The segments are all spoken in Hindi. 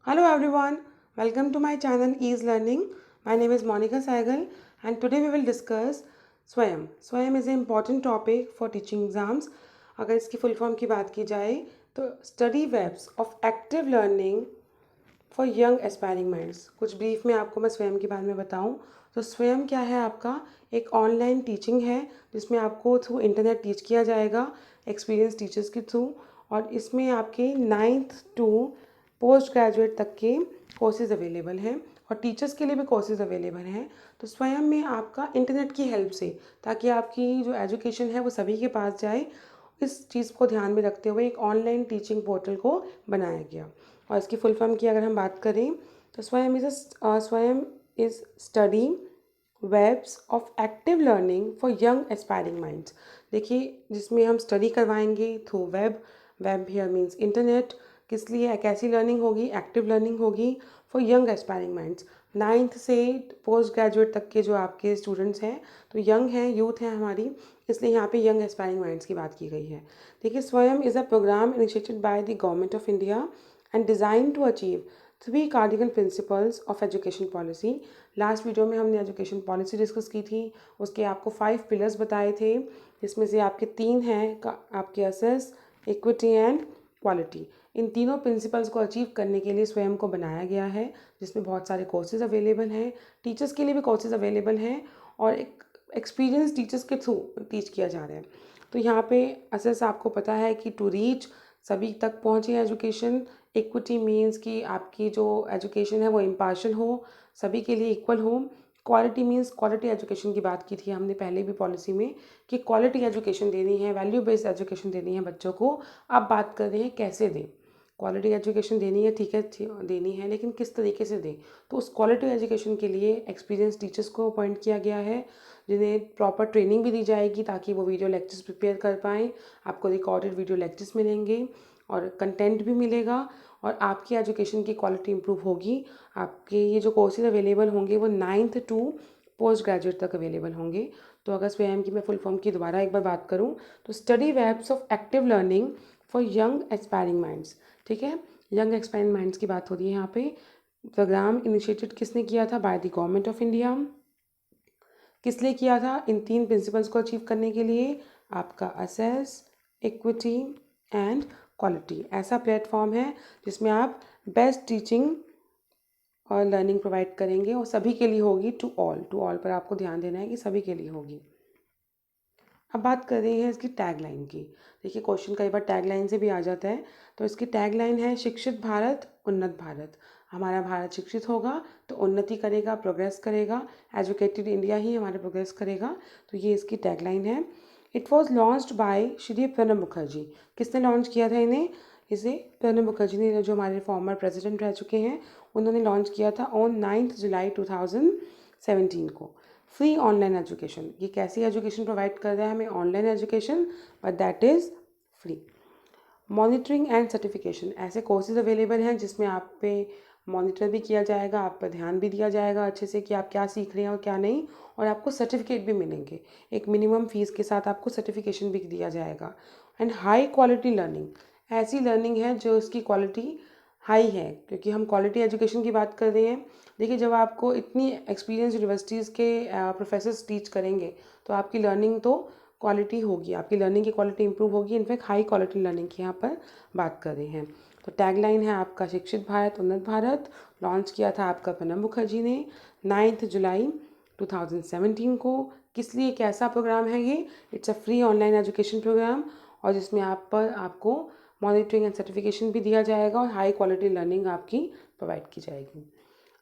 Hello everyone, welcome to my channel Ease Learning. My name is Monica Saigal and today we will discuss स्वयं. स्वयं is an important topic for teaching exams. अगर इसकी फुल फॉर्म की बात की जाए तो study webs of active learning for young aspiring minds. कुछ ब्रीफ में आपको मैं स्वयं के बारे में बताऊं तो स्वयं क्या है आपका एक ऑनलाइन टीचिंग है जिसमें आपको थ्रू इंटरनेट टीच किया जाएगा एक्सपीरियंस टीचर्स के थ्रू। और इसमें आपके 9th टू पोस्ट ग्रेजुएट तक के कोर्सेज अवेलेबल हैं और टीचर्स के लिए भी कोर्सेज अवेलेबल हैं। तो स्वयं में आपका इंटरनेट की हेल्प से ताकि आपकी जो एजुकेशन है वो सभी के पास जाए, इस चीज़ को ध्यान में रखते हुए एक ऑनलाइन टीचिंग पोर्टल को बनाया गया। और इसकी फुल फॉर्म की अगर हम बात करें तो Swayam is study webs of active learning for young aspiring minds. देखिए जिसमें हम स्टडी करवाएंगे through web. Web here means internet. किस लिए कैसी लर्निंग होगी? एक्टिव लर्निंग होगी for young aspiring minds. 9th से पोस्ट ग्रेजुएट तक के जो आपके स्टूडेंट्स हैं तो यंग हैं, यूथ हैं हमारी, इसलिए यहाँ पे यंग एस्पायरिंग माइंड्स की बात की गई है। देखिए Swayam is a programme initiated by the government of India and design to achieve 3 cardinal principles of education policy. Last video में हमने एजुकेशन पॉलिसी डिस्कस की थी, उसके आपको 5 पिलर्स बताए थे जिसमें से आपके 3 हैं आपके असेस, इक्विटी एंड क्वालिटी। इन तीनों प्रिंसिपल्स को अचीव करने के लिए स्वयं को बनाया गया है जिसमें बहुत सारे कोर्सेज अवेलेबल हैं, टीचर्स के लिए भी कोर्सेज अवेलेबल हैं और एक एक्सपीरियंस टीचर्स के थ्रू टीच किया जा रहा है। तो यहाँ पे असेस आपको पता है कि टू रीच सभी तक पहुँचे एजुकेशन। इक्विटी मीन्स कि आपकी जो एजुकेशन है वो इम्पार्शल हो, सभी के लिए इक्वल हो। क्वालिटी मीन्स क्वालिटी एजुकेशन की बात की थी हमने पहले भी पॉलिसी में कि क्वालिटी एजुकेशन देनी है, वैल्यू बेस्ड एजुकेशन देनी है बच्चों को। अब बात कर रहे हैं कैसे दें। क्वालिटी एजुकेशन देनी है, ठीक है, देनी है, लेकिन किस तरीके से दें। तो उस क्वालिटी एजुकेशन के लिए एक्सपीरियंस टीचर्स को अपॉइंट किया गया है जिन्हें प्रॉपर ट्रेनिंग भी दी जाएगी ताकि वो वीडियो लेक्चर्स प्रिपेयर कर पाएँ। आपको रिकॉर्डेड वीडियो लेक्चर्स मिलेंगे और कंटेंट भी मिलेगा और आपकी एजुकेशन की क्वालिटी इंप्रूव होगी। आपके ये जो कोर्सेज अवेलेबल होंगे वो 9th टू पोस्ट ग्रेजुएट तक अवेलेबल होंगे। तो अगर स्वयं की मैं फुल फॉर्म की दोबारा एक बार बात करूँ तो study webs of active learning for young aspiring minds. ठीक है, यंग एस्पायरिंग माइंड्स की बात हो रही है यहाँ पे। प्रोग्राम इनिशिएटेड किसने किया था? Bye the government of India. किस लिए किया था? इन 3 प्रिंसिपल्स को अचीव करने के लिए। आपका असेस, इक्विटी एंड क्वालिटी ऐसा प्लेटफॉर्म है जिसमें आप बेस्ट टीचिंग और लर्निंग प्रोवाइड करेंगे और सभी के लिए होगी। टू ऑल पर आपको ध्यान देना है कि सभी के लिए होगी। अब बात कर रहे हैं इसकी टैगलाइन की। देखिए क्वेश्चन कई बार टैगलाइन से भी आ जाता है। तो इसकी टैगलाइन है शिक्षित भारत उन्नत भारत। हमारा भारत शिक्षित होगा तो उन्नति करेगा, प्रोग्रेस करेगा। एजुकेटेड इंडिया ही हमारा प्रोग्रेस करेगा। तो ये इसकी टैगलाइन है। It was launched by Shri Pranab Mukherjee. किसने लॉन्च किया था इन्हें? इसे प्रणब मुखर्जी ने, जो हमारे फॉर्मर प्रेसिडेंट रह चुके हैं, उन्होंने लॉन्च किया था ऑन 9 जुलाई 2017 को। Free online education. ये कैसी एजुकेशन प्रोवाइड कर रहा है हमें? Online education, but that is free. Monitoring and certification. ऐसे कोर्सेज अवेलेबल हैं जिसमें आप पे मॉनिटर भी किया जाएगा, आप पर ध्यान भी दिया जाएगा अच्छे से कि आप क्या सीख रहे हैं और क्या नहीं, और आपको सर्टिफिकेट भी मिलेंगे। एक मिनिमम फीस के साथ आपको सर्टिफिकेशन भी दिया जाएगा। And high quality learning. ऐसी लर्निंग है जो उसकी क्वालिटी हाई है, क्योंकि हम क्वालिटी एजुकेशन की बात कर रहे हैं। देखिए जब आपको इतनी एक्सपीरियंस यूनिवर्सिटीज़ के प्रोफेसर्स टीच करेंगे तो आपकी लर्निंग तो क्वालिटी होगी, आपकी लर्निंग की क्वालिटी इंप्रूव होगी। इनफैक्ट हाई क्वालिटी लर्निंग की यहाँ पर बात कर रहे हैं। तो टैगलाइन है आपका शिक्षित भारत उन्नत भारत। लॉन्च किया था आपका प्रणब मुखर्जी ने 9 जुलाई 2017 को। किस लिए, कैसा प्रोग्राम है ये? It's a free online education programme और जिसमें आपको मॉनिटरिंग एंड सर्टिफिकेशन भी दिया जाएगा और हाई क्वालिटी लर्निंग आपकी प्रोवाइड की जाएगी।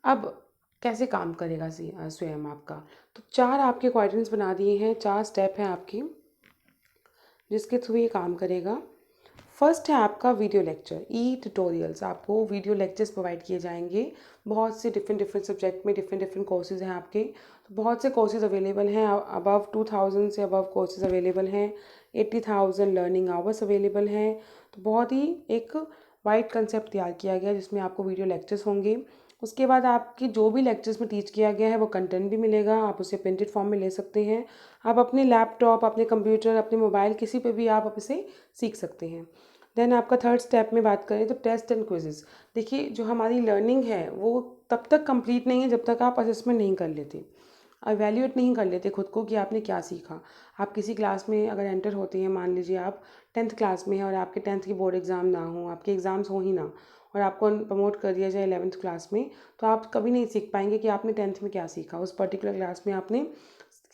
अब कैसे काम करेगा स्वयं आपका? तो 4 आपके क्वाड्रेंट्स बना दिए हैं, 4 स्टेप हैं आपके जिसके थ्रू ये काम करेगा। फर्स्ट है आपका वीडियो लेक्चर, ई ट्यूटोरियल्स। आपको वीडियो लेक्चर्स प्रोवाइड किए जाएंगे। बहुत से डिफरेंट सब्जेक्ट में डिफरेंट कोर्सेज हैं आपके। तो बहुत से कोर्सेज अवेलेबल हैं, अबव 2000 से अबव कोर्सेज अवेलेबल हैं। 80,000 लर्निंग आवर्स अवेलेबल हैं। तो बहुत ही एक वाइड कंसेप्ट तैयार किया गया जिसमें आपको वीडियो लेक्चर्स होंगे। उसके बाद आपकी जो भी लेक्चर्स में टीच किया गया है वो कंटेंट भी मिलेगा, आप उसे प्रिंटेड फॉर्म में ले सकते हैं। आप अपने लैपटॉप, अपने कंप्यूटर, अपने मोबाइल, किसी पे भी आप इसे सीख सकते हैं। देन आपका थर्ड स्टेप में बात करें तो टेस्ट एंड क्विजेस। देखिए जो हमारी लर्निंग है वो तब तक कंप्लीट नहीं है जब तक आप असेसमेंट नहीं कर लेते, एवेल्यूएट नहीं कर लेते खुद को कि आपने क्या सीखा। आप किसी क्लास में अगर एंटर होते हैं, मान लीजिए आप 10th क्लास में हैं और आपके 10th की बोर्ड एग्ज़ाम ना हो, आपके एग्ज़ाम्स हो ही ना, और आपको प्रमोट कर दिया जाए 11th क्लास में, तो आप कभी नहीं सीख पाएंगे कि आपने 10th में क्या सीखा, उस पर्टिकुलर क्लास में आपने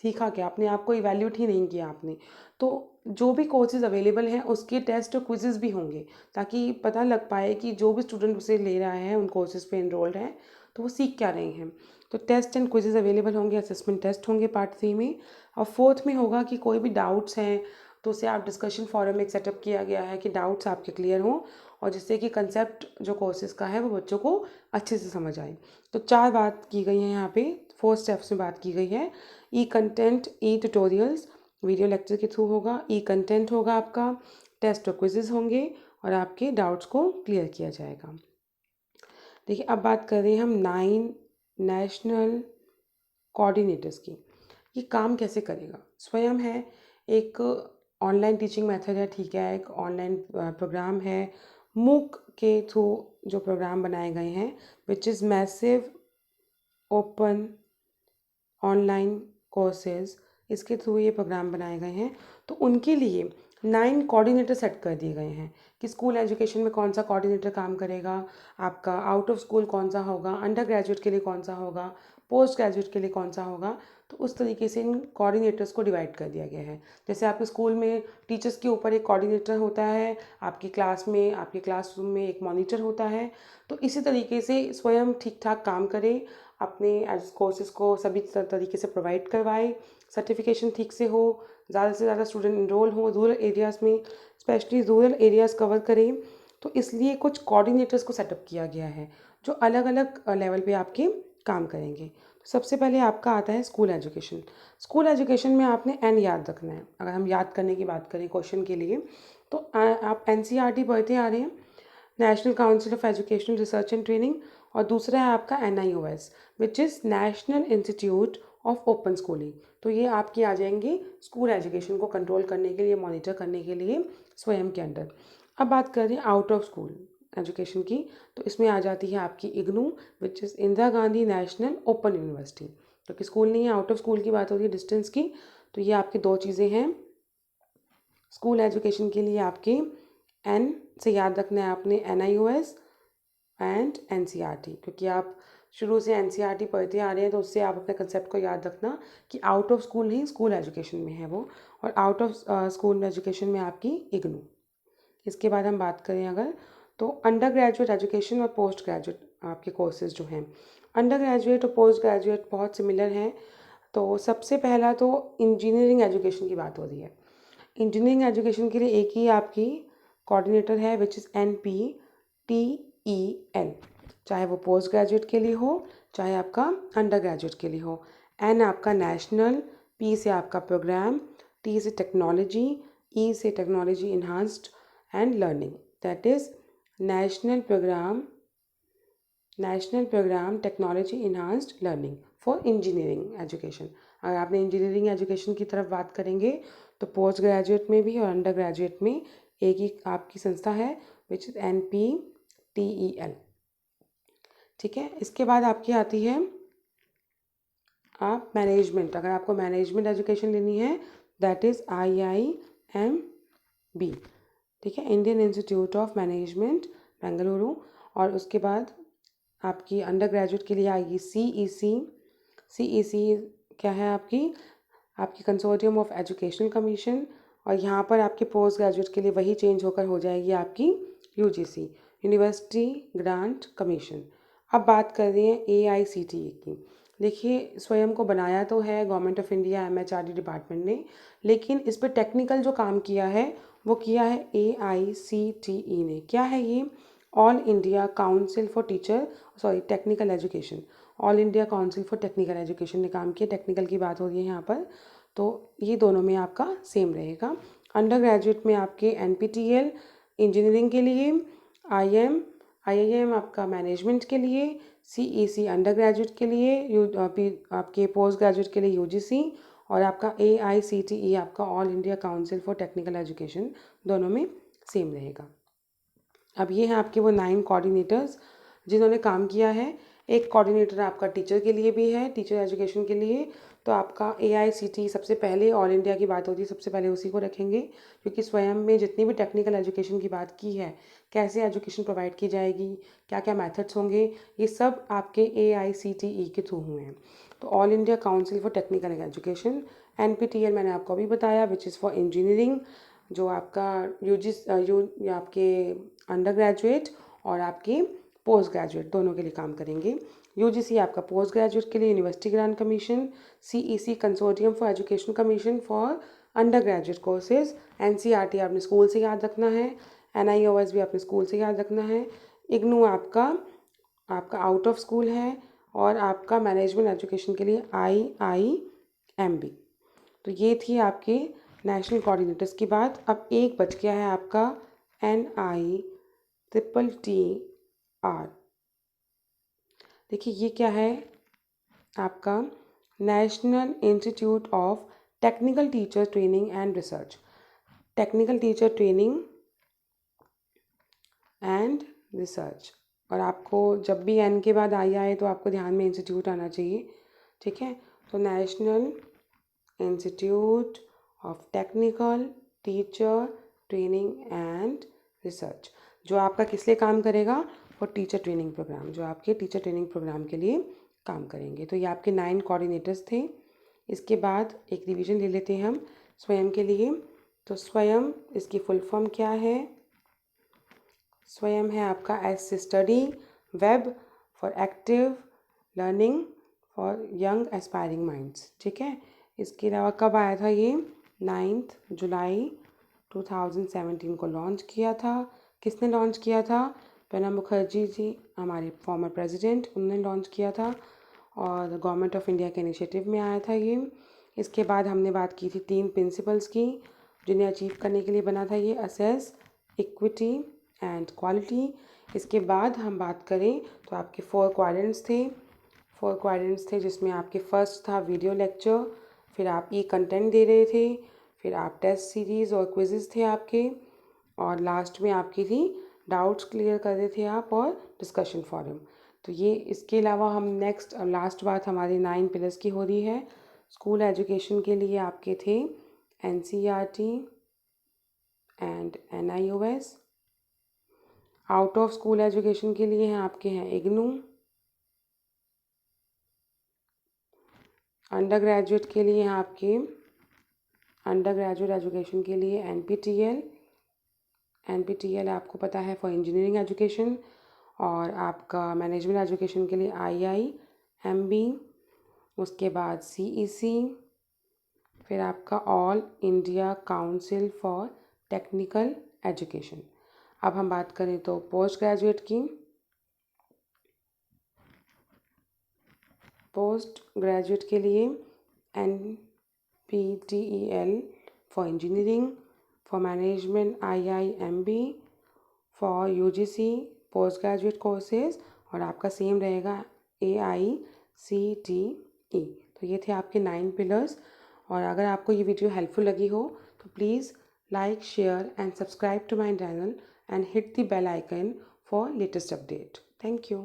सीखा क्या, अपने आप को इवैल्यूएट ही नहीं किया आपने। तो जो भी कोर्सेज अवेलेबल हैं उसके टेस्ट और क्विजेज़ भी होंगे, ताकि पता लग पाए कि जो भी स्टूडेंट उसे ले रहा है, उन कोर्सेज़ पे एनरोल्ड है, तो वो सीख क्या रहे हैं। तो टेस्ट एंड क्विजेज़ अवेलेबल होंगे, असेसमेंट टेस्ट होंगे पार्ट 3 में। और फोर्थ में होगा कि कोई भी डाउट्स हैं तो उसे आप डिस्कशन फोरम एक सेटअप किया गया है कि डाउट्स आपके क्लियर हों, और जिससे कि कंसेप्ट जो कोर्सेज का है वो बच्चों को अच्छे से समझ आए। तो 4 बात की गई है यहाँ पे, 4 स्टेप्स में बात की गई है। ई कंटेंट, ई ट्यूटोरियल्स वीडियो लेक्चर के थ्रू होगा, ई कंटेंट होगा आपका, टेस्ट और क्विजेज़ होंगे, और आपके डाउट्स को क्लियर किया जाएगा। देखिए अब बात कर रहे हैं हम 9 नेशनल कोऑर्डिनेटर्स की। ये काम कैसे करेगा? स्वयं है एक ऑनलाइन टीचिंग मेथड है, ठीक है, एक ऑनलाइन प्रोग्राम है, मूक के थ्रू जो प्रोग्राम बनाए गए हैं, which is massive open online courses, इसके थ्रू ये प्रोग्राम बनाए गए हैं। तो उनके लिए 9 कोऑर्डिनेटर सेट कर दिए गए हैं कि स्कूल एजुकेशन में कौन सा कोऑर्डिनेटर काम करेगा, आपका आउट ऑफ स्कूल कौन सा होगा, अंडर ग्रेजुएट के लिए कौन सा होगा, पोस्ट ग्रेजुएट के लिए कौन सा होगा। तो उस तरीके से इन कोऑर्डिनेटर्स को डिवाइड कर दिया गया है। जैसे आपके स्कूल में टीचर्स के ऊपर एक कोऑर्डिनेटर होता है, आपकी क्लास में, आपके क्लासरूम में एक मॉनिटर होता है। तो इसी तरीके से स्वयं ठीक ठाक काम करे, अपने कोर्सेज़ को सभी तरीके से प्रोवाइड करवाए, सर्टिफिकेशन ठीक से हो, ज़्यादा से ज़्यादा स्टूडेंट इनरोल हो, रूरल एरियाज़ में, स्पेशली रूरल एरियाज़ कवर करें। तो इसलिए कुछ कोऑर्डिनेटर्स को सेटअप किया गया है जो अलग अलग लेवल पे आपके काम करेंगे। तो सबसे पहले आपका आता है स्कूल एजुकेशन। स्कूल एजुकेशन में आपने एन याद रखना है। अगर हम याद करने की बात करें क्वेश्चन के लिए, तो आप NCERT पढ़ते आ रहे हैं, national council of education research and training, और दूसरा है आपका NIOS, which is national institute of open schooling. तो ये आपके आ जाएंगे स्कूल एजुकेशन को कंट्रोल करने के लिए, मॉनिटर करने के लिए स्वयं के अंडर। अब बात करें आउट ऑफ स्कूल एजुकेशन की, तो इसमें आ जाती है आपकी IGNOU, which is Indira Gandhi national open university. क्योंकि स्कूल नहीं है, आउट ऑफ स्कूल की बात हो रही है, डिस्टेंस की। तो ये आपकी 2 चीज़ें हैं। स्कूल एजुकेशन के लिए आपके एन से याद रखना है आपने NIOS एंड NCERT, क्योंकि आप शुरू से NCERT पढ़ते आ रहे हैं, तो उससे आप अपने कंसेप्ट को याद रखना कि आउट ऑफ स्कूल नहीं, स्कूल एजुकेशन में है वो, और आउट ऑफ स्कूल एजुकेशन में आपकी IGNOU। इसके बाद हम बात करें अगर, तो अंडर ग्रेजुएट एजुकेशन और पोस्ट ग्रेजुएट आपके कोर्सेज जो हैं, अंडर ग्रेजुएट और पोस्ट ग्रेजुएट बहुत सिमिलर हैं। तो सबसे पहला तो इंजीनियरिंग एजुकेशन की बात हो रही है। इंजीनियरिंग एजुकेशन के लिए एक ही आपकी कोऑर्डिनेटर है, विच इज़ NPTEL, चाहे वो पोस्ट ग्रेजुएट के लिए हो, चाहे आपका अंडर ग्रेजुएट के लिए हो। एन आपका नेशनल, P से आपका प्रोग्राम, T से टेक्नोलॉजी, E से technology enhanced and learning, that is national programme technology enhanced learning for engineering education. अगर आपने इंजीनियरिंग एजुकेशन की तरफ बात करेंगे तो पोस्ट ग्रेजुएट में भी और अंडर ग्रेजुएट में एक ही आपकी संस्था है, विच इज़ NPTEL। ठीक है, इसके बाद आपकी आती है आप मैनेजमेंट। अगर आपको मैनेजमेंट एजुकेशन लेनी है, दैट इज़ IIMB, ठीक है, Indian institute of management Bengaluru. और उसके बाद आपकी अंडर ग्रेजुएट के लिए आएगी CEC। CEC क्या है आपकी कंसोर्टियम ऑफ एजुकेशनल कमीशन। और यहाँ पर आपके पोस्ट ग्रेजुएट के लिए वही चेंज होकर हो जाएगी आपकी UGC, यूनिवर्सिटी ग्रांट कमीशन। अब बात कर रहे हैं AICTE की। देखिए स्वयं को बनाया तो है government of India MHRD department ने, लेकिन इस पर टेक्निकल जो काम किया है वो किया है AICTE ने। क्या है ये? All India council for technical education. All India council for technical education ने काम किया। टेक्निकल की बात हो रही है यहाँ पर, तो ये दोनों में आपका सेम रहेगा। अंडर ग्रेजुएट में आपके NPTEL इंजीनियरिंग के लिए, IIM आपका मैनेजमेंट के लिए, CEC अंडर ग्रेजुएट के लिए, आपके पोस्ट ग्रेजुएट के लिए UGC, और आपका AICTE आपका all India council for technical education, दोनों में सेम रहेगा। अब ये हैं आपके वो 9 कोऑर्डिनेटर्स जिन्होंने काम किया है। एक कोऑर्डिनेटर आपका टीचर के लिए भी है, टीचर एजुकेशन के लिए। तो आपका AICTE सबसे पहले, ऑल इंडिया की बात होती है, सबसे पहले उसी को रखेंगे, क्योंकि स्वयं में जितनी भी टेक्निकल एजुकेशन की बात की है, कैसे एजुकेशन प्रोवाइड की जाएगी, क्या क्या मेथड्स होंगे, ये सब आपके AICTE के थ्रू हुए हैं। तो all India council for technical education, NPTEL मैंने आपको अभी बताया, विच इज़ फॉर इंजीनियरिंग, जो आपका आपके अंडर ग्रेजुएट और आपके पोस्ट ग्रेजुएट दोनों के लिए काम करेंगे। UGC आपका पोस्ट ग्रेजुएट के लिए, university grant commission, CEC consortium for education commission for under graduate courses, NCERT आपने स्कूल से याद रखना है, NIOS भी आपने स्कूल से याद रखना है, IGNOU आपका आउट ऑफ स्कूल है, और आपका मैनेजमेंट एजुकेशन के लिए IIMB। तो ये थी आपके नेशनल कोऑर्डिनेटर्स की बात। अब एक बच गया है आपका NITTR। देखिए ये क्या है आपका, national institute of technical teacher training and research. Technical teacher training and research, और आपको जब भी N के बाद आई आए तो आपको ध्यान में इंस्टीट्यूट आना चाहिए, ठीक है। तो national institute of technical teacher training and research, जो आपका किस लिए काम करेगा, फॉर टीचर ट्रेनिंग प्रोग्राम, जो आपके टीचर ट्रेनिंग प्रोग्राम के लिए काम करेंगे। तो ये आपके 9 कोऑर्डिनेटर्स थे। इसके बाद एक रिवीजन ले लेते हैं हम स्वयं के लिए। तो स्वयं, इसकी फुल फॉर्म क्या है? स्वयं है आपका S study web for active learning for young aspiring minds, ठीक है। इसके अलावा कब आया था ये? 9 जुलाई 2017 को लॉन्च किया था। किसने लॉन्च किया था? प्रणब मुखर्जी जी, हमारे फॉर्मर प्रेसिडेंट, उन्होंने लॉन्च किया था, और गवर्नमेंट ऑफ इंडिया के इनिशिएटिव में आया था ये। इसके बाद हमने बात की थी 3 प्रिंसिपल्स की, जिन्हें अचीव करने के लिए बना था ये, असेस, इक्विटी एंड क्वालिटी। इसके बाद हम बात करें तो आपके 4 क्वाड्रेंट्स थे, जिसमें आपके फर्स्ट था वीडियो लेक्चर, फिर आप कंटेंट दे रहे थे, फिर आप टेस्ट सीरीज़ और क्विजेज़ थे आपके, और लास्ट में आपकी थी डाउट्स क्लियर कर रहे थे आप, और डिस्कशन फोरम। तो ये, इसके अलावा हम नेक्स्ट लास्ट बात हमारी 9 पिलर्स की हो रही है। स्कूल एजुकेशन के लिए आपके थे NCERT and NIOS। Out of school education के लिए हैं आपके हैं IGNOU। अंडर ग्रेजुएट के लिए हैं आपके, अंडर ग्रेजुएट एजुकेशन के लिए NPTEL आपको पता है फॉर इंजीनियरिंग एजुकेशन, और आपका मैनेजमेंट एजुकेशन के लिए IIMB। उसके बाद CEC, फिर आपका all India council for technical education. अब हम बात करें तो पोस्ट ग्रेजुएट की। पोस्ट ग्रेजुएट के लिए NPTEL for engineering, for management IIMB, for UGC post graduate courses, और आपका सेम रहेगा AICTE। तो ये थे आपके 9 पिलर्स। और अगर आपको ये वीडियो हेल्पफुल लगी हो तो please like, share and subscribe to my channel and hit the bell icon for latest update. Thank you.